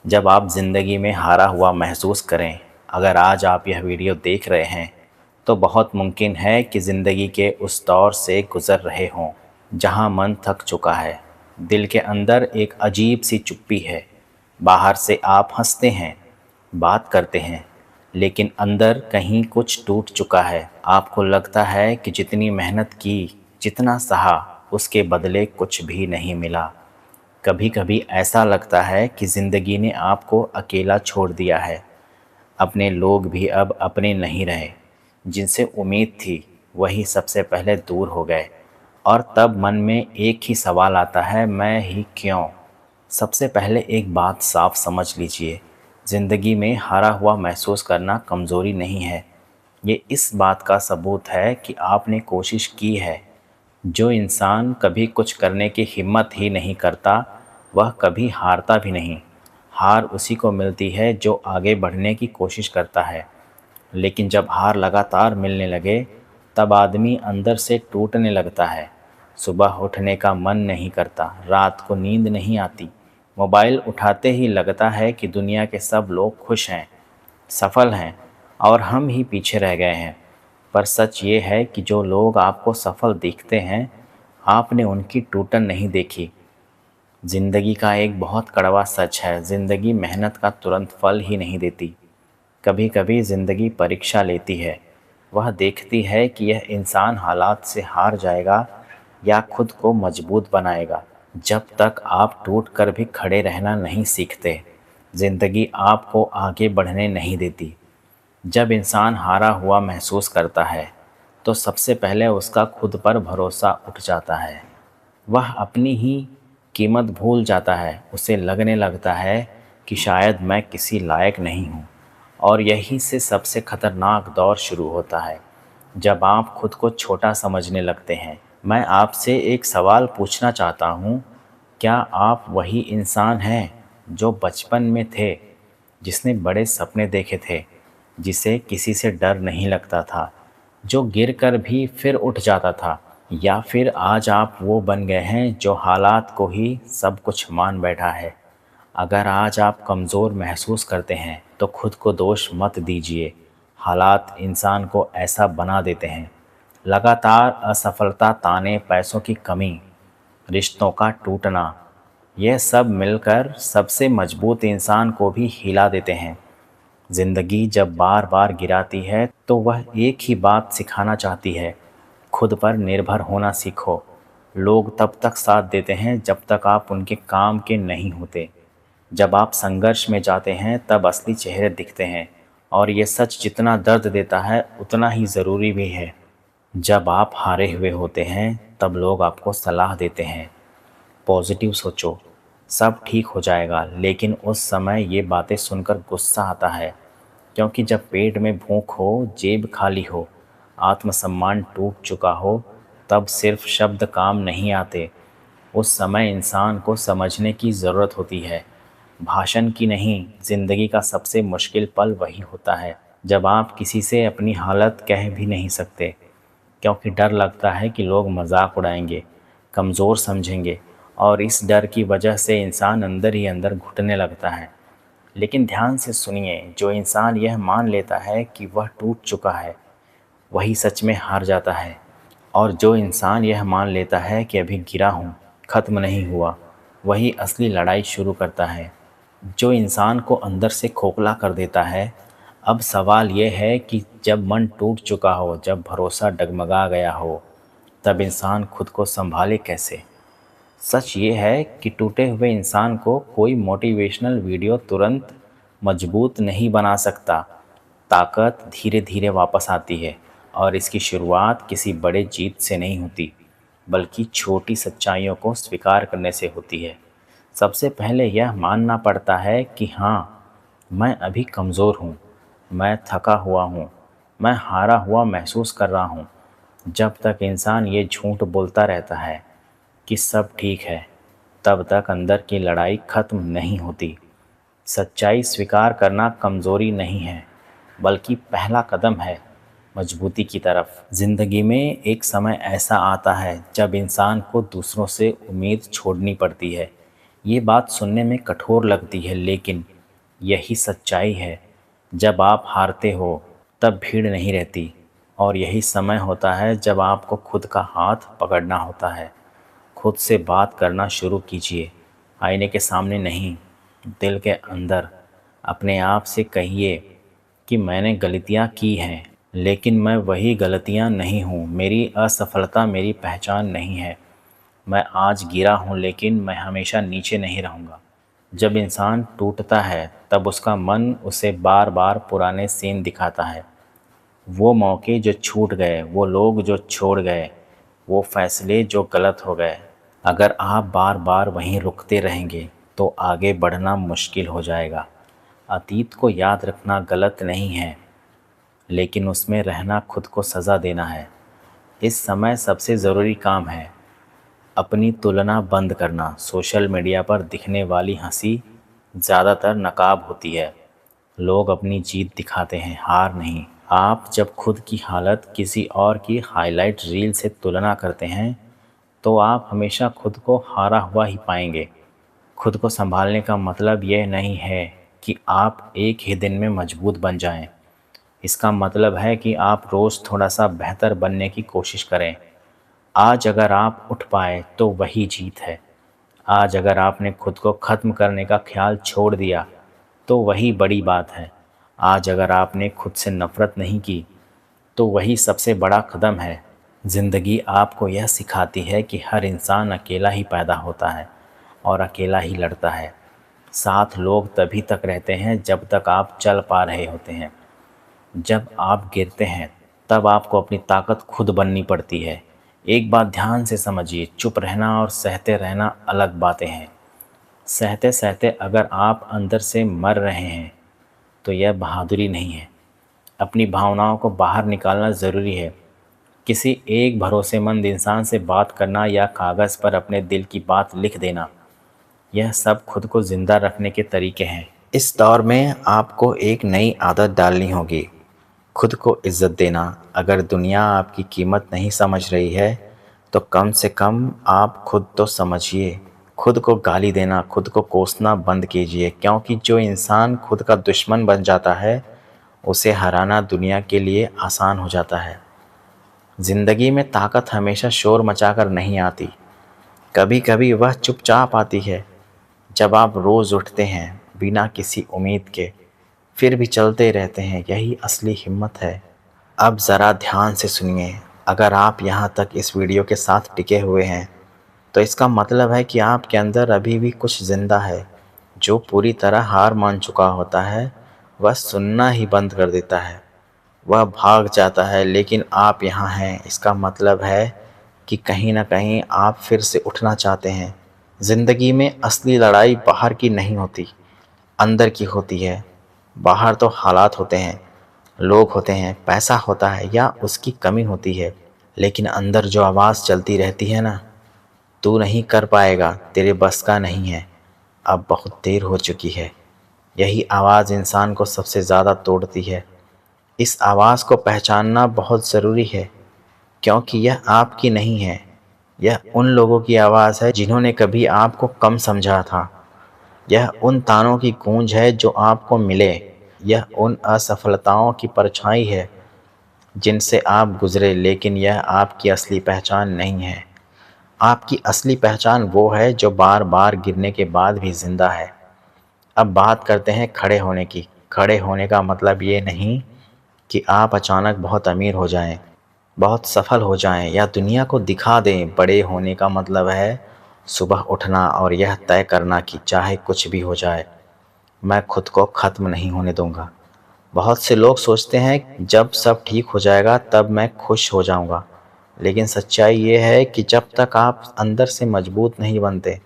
जब आप ज़िंदगी में हारा हुआ महसूस करें, अगर आज आप यह वीडियो देख रहे हैं, तो बहुत मुमकिन है कि ज़िंदगी के उस दौर से गुज़र रहे हों, जहां मन थक चुका है। दिल के अंदर एक अजीब सी चुप्पी है। बाहर से आप हंसते हैं, बात करते हैं, लेकिन अंदर कहीं कुछ टूट चुका है। आपको लगता है कि जितनी मेहनत की, जितना सहा, उसके बदले कुछ भी नहीं मिला। कभी कभी ऐसा लगता है कि ज़िंदगी ने आपको अकेला छोड़ दिया है। अपने लोग भी अब अपने नहीं रहे। जिनसे उम्मीद थी वही सबसे पहले दूर हो गए। और तब मन में एक ही सवाल आता है, मैं ही क्यों। सबसे पहले एक बात साफ समझ लीजिए, ज़िंदगी में हारा हुआ महसूस करना कमज़ोरी नहीं है। ये इस बात का सबूत है कि आपने कोशिश की है। जो इंसान कभी कुछ करने की हिम्मत ही नहीं करता, वह कभी हारता भी नहीं। हार उसी को मिलती है जो आगे बढ़ने की कोशिश करता है। लेकिन जब हार लगातार मिलने लगे, तब आदमी अंदर से टूटने लगता है। सुबह उठने का मन नहीं करता, रात को नींद नहीं आती। मोबाइल उठाते ही लगता है कि दुनिया के सब लोग खुश हैं, सफल हैं, और हम ही पीछे रह गए हैं। पर सच ये है कि जो लोग आपको सफल दिखते हैं, आपने उनकी टूटन नहीं देखी। ज़िंदगी का एक बहुत कड़वा सच है, ज़िंदगी मेहनत का तुरंत फल ही नहीं देती। कभी कभी ज़िंदगी परीक्षा लेती है। वह देखती है कि यह इंसान हालात से हार जाएगा या खुद को मजबूत बनाएगा। जब तक आप टूट कर भी खड़े रहना नहीं सीखते, ज़िंदगी आपको आगे बढ़ने नहीं देती। जब इंसान हारा हुआ महसूस करता है, तो सबसे पहले उसका खुद पर भरोसा उठ जाता है। वह अपनी ही कीमत भूल जाता है। उसे लगने लगता है कि शायद मैं किसी लायक नहीं हूँ। और यहीं से सबसे खतरनाक दौर शुरू होता है, जब आप खुद को छोटा समझने लगते हैं। मैं आपसे एक सवाल पूछना चाहता हूँ, क्या आप वही इंसान हैं जो बचपन में थे, जिसने बड़े सपने देखे थे, जिसे किसी से डर नहीं लगता था, जो गिरकर भी फिर उठ जाता था? या फिर आज आप वो बन गए हैं जो हालात को ही सब कुछ मान बैठा है? अगर आज आप कमज़ोर महसूस करते हैं, तो खुद को दोष मत दीजिए। हालात इंसान को ऐसा बना देते हैं। लगातार असफलता, ताने, पैसों की कमी, रिश्तों का टूटना, यह सब मिलकर सबसे मजबूत इंसान को भी हिला देते हैं। ज़िंदगी जब बार बार गिराती है, तो वह एक ही बात सिखाना चाहती है, खुद पर निर्भर होना सीखो। लोग तब तक साथ देते हैं जब तक आप उनके काम के नहीं होते। जब आप संघर्ष में जाते हैं, तब असली चेहरे दिखते हैं। और ये सच जितना दर्द देता है, उतना ही ज़रूरी भी है। जब आप हारे हुए होते हैं, तब लोग आपको सलाह देते हैं, पॉजिटिव सोचो, सब ठीक हो जाएगा। लेकिन उस समय ये बातें सुनकर गुस्सा आता है, क्योंकि जब पेट में भूख हो, जेब खाली हो, आत्मसम्मान टूट चुका हो, तब सिर्फ शब्द काम नहीं आते। उस समय इंसान को समझने की ज़रूरत होती है, भाषण की नहीं। ज़िंदगी का सबसे मुश्किल पल वही होता है, जब आप किसी से अपनी हालत कह भी नहीं सकते, क्योंकि डर लगता है कि लोग मजाक उड़ाएंगे, कमज़ोर समझेंगे। और इस डर की वजह से इंसान अंदर ही अंदर घुटने लगता है। लेकिन ध्यान से सुनिए, जो इंसान यह मान लेता है कि वह टूट चुका है, वही सच में हार जाता है। और जो इंसान यह मान लेता है कि अभी गिरा हूँ, ख़त्म नहीं हुआ, वही असली लड़ाई शुरू करता है, जो इंसान को अंदर से खोखला कर देता है। अब सवाल यह है कि जब मन टूट चुका हो, जब भरोसा डगमगा गया हो, तब इंसान खुद को संभाले कैसे? सच ये है कि टूटे हुए इंसान को कोई मोटिवेशनल वीडियो तुरंत मजबूत नहीं बना सकता। ताकत धीरे धीरे वापस आती है, और इसकी शुरुआत किसी बड़े जीत से नहीं होती, बल्कि छोटी सच्चाइयों को स्वीकार करने से होती है। सबसे पहले यह मानना पड़ता है कि हाँ, मैं अभी कमज़ोर हूँ, मैं थका हुआ हूँ, मैं हारा हुआ महसूस कर रहा हूँ। जब तक इंसान ये झूठ बोलता रहता है कि सब ठीक है, तब तक अंदर की लड़ाई ख़त्म नहीं होती। सच्चाई स्वीकार करना कमज़ोरी नहीं है, बल्कि पहला कदम है मजबूती की तरफ। ज़िंदगी में एक समय ऐसा आता है जब इंसान को दूसरों से उम्मीद छोड़नी पड़ती है। ये बात सुनने में कठोर लगती है, लेकिन यही सच्चाई है। जब आप हारते हो तब भीड़ नहीं रहती, और यही समय होता है जब आपको खुद का हाथ पकड़ना होता है। खुद से बात करना शुरू कीजिए, आईने के सामने नहीं, दिल के अंदर। अपने आप से कहिए कि मैंने गलतियाँ की हैं, लेकिन मैं वही गलतियाँ नहीं हूँ। मेरी असफलता मेरी पहचान नहीं है। मैं आज गिरा हूँ, लेकिन मैं हमेशा नीचे नहीं रहूँगा। जब इंसान टूटता है तब उसका मन उसे बार बार पुराने सीन दिखाता है। वो मौके जो छूट गए, वो लोग जो छोड़ गए, वो फैसले जो गलत हो गए। अगर आप बार बार वहीं रुकते रहेंगे तो आगे बढ़ना मुश्किल हो जाएगा। अतीत को याद रखना गलत नहीं है, लेकिन उसमें रहना खुद को सज़ा देना है। इस समय सबसे ज़रूरी काम है अपनी तुलना बंद करना। सोशल मीडिया पर दिखने वाली हंसी ज़्यादातर नकाब होती है। लोग अपनी जीत दिखाते हैं, हार नहीं। आप जब खुद की हालत किसी और की हाईलाइट रील से तुलना करते हैं तो आप हमेशा खुद को हारा हुआ ही पाएंगे। खुद को संभालने का मतलब यह नहीं है कि आप एक ही दिन में मजबूत बन जाएं। इसका मतलब है कि आप रोज़ थोड़ा सा बेहतर बनने की कोशिश करें। आज अगर आप उठ पाए तो वही जीत है। आज अगर आपने खुद को ख़त्म करने का ख्याल छोड़ दिया तो वही बड़ी बात है। आज अगर आपने खुद से नफ़रत नहीं की तो वही सबसे बड़ा कदम है। ज़िंदगी आपको यह सिखाती है कि हर इंसान अकेला ही पैदा होता है और अकेला ही लड़ता है। साथ लोग तभी तक रहते हैं जब तक आप चल पा रहे होते हैं। जब आप गिरते हैं तब आपको अपनी ताकत खुद बननी पड़ती है। एक बात ध्यान से समझिए, चुप रहना और सहते रहना अलग बातें हैं। सहते सहते अगर आप अंदर से मर रहे हैं तो यह बहादुरी नहीं है। अपनी भावनाओं को बाहर निकालना ज़रूरी है। किसी एक भरोसेमंद इंसान से बात करना या कागज़ पर अपने दिल की बात लिख देना, यह सब खुद को ज़िंदा रखने के तरीके हैं। इस दौर में आपको एक नई आदत डालनी होगी, खुद को इज़्ज़त देना। अगर दुनिया आपकी कीमत नहीं समझ रही है तो कम से कम आप खुद तो समझिए। खुद को गाली देना, खुद को कोसना बंद कीजिए, क्योंकि जो इंसान खुद का दुश्मन बन जाता है उसे हराना दुनिया के लिए आसान हो जाता है। ज़िंदगी में ताकत हमेशा शोर मचाकर नहीं आती, कभी कभी वह चुपचाप आती है। जब आप रोज़ उठते हैं बिना किसी उम्मीद के, फिर भी चलते रहते हैं, यही असली हिम्मत है। अब ज़रा ध्यान से सुनिए। अगर आप यहाँ तक इस वीडियो के साथ टिके हुए हैं तो इसका मतलब है कि आपके अंदर अभी भी कुछ ज़िंदा है। जो पूरी तरह हार मान चुका होता है वह सुनना ही बंद कर देता है, वह भाग जाता है। लेकिन आप यहाँ हैं, इसका मतलब है कि कहीं ना कहीं आप फिर से उठना चाहते हैं। ज़िंदगी में असली लड़ाई बाहर की नहीं होती, अंदर की होती है। बाहर तो हालात होते हैं, लोग होते हैं, पैसा होता है या उसकी कमी होती है, लेकिन अंदर जो आवाज़ चलती रहती है ना, तू नहीं कर पाएगा, तेरे बस का नहीं है, अब बहुत देर हो चुकी है, यही आवाज़ इंसान को सबसे ज़्यादा तोड़ती है। इस आवाज़ को पहचानना बहुत ज़रूरी है, क्योंकि यह आपकी नहीं है। यह उन लोगों की आवाज़ है जिन्होंने कभी आपको कम समझा था। यह उन तानों की गूंज है जो आपको मिले। यह उन असफलताओं की परछाई है जिनसे आप गुजरे, लेकिन यह आपकी असली पहचान नहीं है। आपकी असली पहचान वो है जो बार बार गिरने के बाद भी जिंदा है। अब बात करते हैं खड़े होने की। खड़े होने का मतलब ये नहीं कि आप अचानक बहुत अमीर हो जाएं, बहुत सफल हो जाएं या दुनिया को दिखा दें। बड़े होने का मतलब है सुबह उठना और यह तय करना कि चाहे कुछ भी हो जाए, मैं खुद को ख़त्म नहीं होने दूंगा। बहुत से लोग सोचते हैं जब सब ठीक हो जाएगा तब मैं खुश हो जाऊंगा, लेकिन सच्चाई ये है कि जब तक आप अंदर से मजबूत नहीं बनते,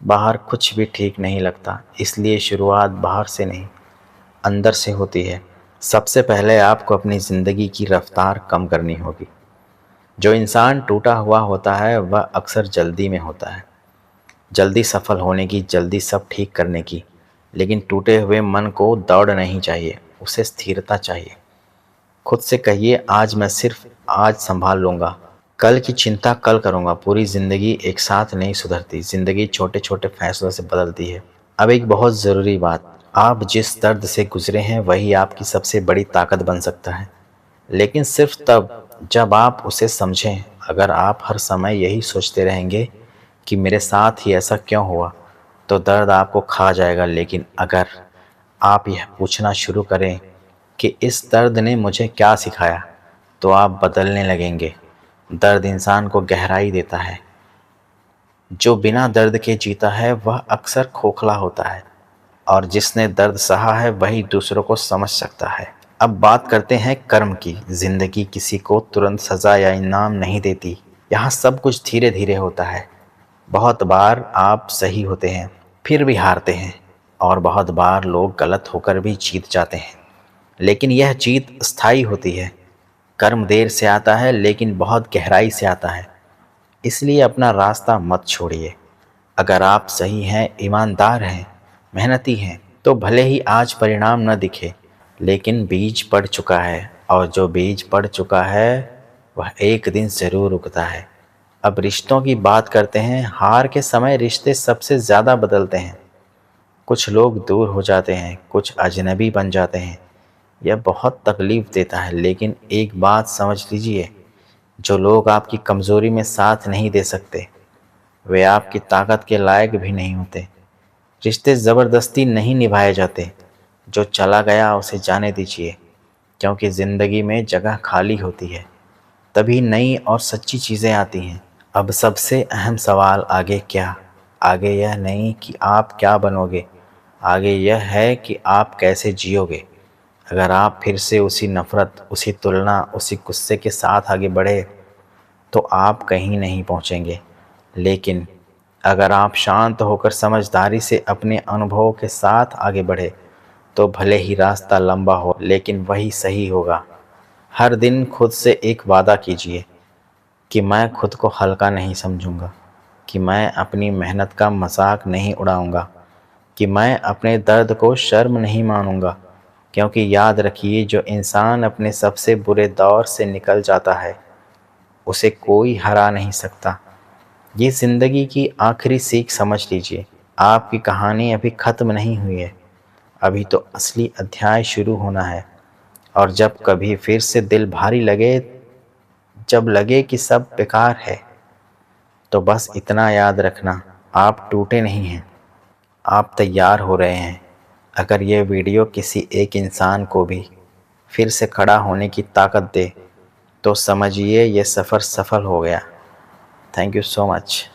बाहर कुछ भी ठीक नहीं लगता। इसलिए शुरुआत बाहर से नहीं, अंदर से होती है। सबसे पहले आपको अपनी ज़िंदगी की रफ्तार कम करनी होगी। जो इंसान टूटा हुआ होता है वह अक्सर जल्दी में होता है, जल्दी सफल होने की, जल्दी सब ठीक करने की। लेकिन टूटे हुए मन को दौड़ नहीं चाहिए, उसे स्थिरता चाहिए। खुद से कहिए, आज मैं सिर्फ आज संभाल लूँगा, कल की चिंता कल करूँगा। पूरी ज़िंदगी एक साथ नहीं सुधरती, ज़िंदगी छोटे छोटे फैसलों से बदलती है। अब एक बहुत ज़रूरी बात, आप जिस दर्द से गुजरे हैं वही आपकी सबसे बड़ी ताकत बन सकता है, लेकिन सिर्फ तब जब आप उसे समझें। अगर आप हर समय यही सोचते रहेंगे कि मेरे साथ ही ऐसा क्यों हुआ, तो दर्द आपको खा जाएगा। लेकिन अगर आप यह पूछना शुरू करें कि इस दर्द ने मुझे क्या सिखाया, तो आप बदलने लगेंगे। दर्द इंसान को गहराई देता है। जो बिना दर्द के जीता है वह अक्सर खोखला होता है, और जिसने दर्द सहा है वही दूसरों को समझ सकता है। अब बात करते हैं कर्म की। जिंदगी किसी को तुरंत सज़ा या इनाम नहीं देती। यहाँ सब कुछ धीरे धीरे होता है। बहुत बार आप सही होते हैं, फिर भी हारते हैं, और बहुत बार लोग गलत होकर भी जीत जाते हैं। लेकिन यह जीत स्थायी होती है। कर्म देर से आता है, लेकिन बहुत गहराई से आता है। इसलिए अपना रास्ता मत छोड़िए। अगर आप सही हैं, ईमानदार हैं, मेहनती हैं, तो भले ही आज परिणाम न दिखे, लेकिन बीज पड़ चुका है, और जो बीज पड़ चुका है वह एक दिन ज़रूर उगता है। अब रिश्तों की बात करते हैं। हार के समय रिश्ते सबसे ज़्यादा बदलते हैं। कुछ लोग दूर हो जाते हैं, कुछ अजनबी बन जाते हैं। यह बहुत तकलीफ़ देता है, लेकिन एक बात समझ लीजिए, जो लोग आपकी कमज़ोरी में साथ नहीं दे सकते, वे आपकी ताकत के लायक भी नहीं होते। रिश्ते ज़बरदस्ती नहीं निभाए जाते। जो चला गया उसे जाने दीजिए, क्योंकि ज़िंदगी में जगह खाली होती है, तभी नई और सच्ची चीज़ें आती हैं। अब सबसे अहम सवाल आगे क्या? आगे यह नहीं कि आप क्या बनोगे, आगे यह है कि आप कैसे जियोगे। अगर आप फिर से उसी नफ़रत, उसी तुलना, उसी गुस्से के साथ आगे बढ़े, तो आप कहीं नहीं पहुंचेंगे। लेकिन अगर आप शांत होकर समझदारी से अपने अनुभवों के साथ आगे बढ़े, तो भले ही रास्ता लंबा हो, लेकिन वही सही होगा। हर दिन खुद से एक वादा कीजिए कि मैं खुद को हल्का नहीं समझूंगा, कि मैं अपनी मेहनत का मजाक नहीं उड़ाऊंगा, कि मैं अपने दर्द को शर्म नहीं मानूंगा। क्योंकि याद रखिए, जो इंसान अपने सबसे बुरे दौर से निकल जाता है, उसे कोई हरा नहीं सकता। ये ज़िंदगी की आखिरी सीख समझ लीजिए। आपकी कहानी अभी ख़त्म नहीं हुई है, अभी तो असली अध्याय शुरू होना है। और जब कभी फिर से दिल भारी लगे, जब लगे कि सब बेकार है, तो बस इतना याद रखना, आप टूटे नहीं हैं, आप तैयार हो रहे हैं। अगर ये वीडियो किसी एक इंसान को भी फिर से खड़ा होने की ताकत दे, तो समझिए ये सफ़र सफल हो गया। Thank you so much.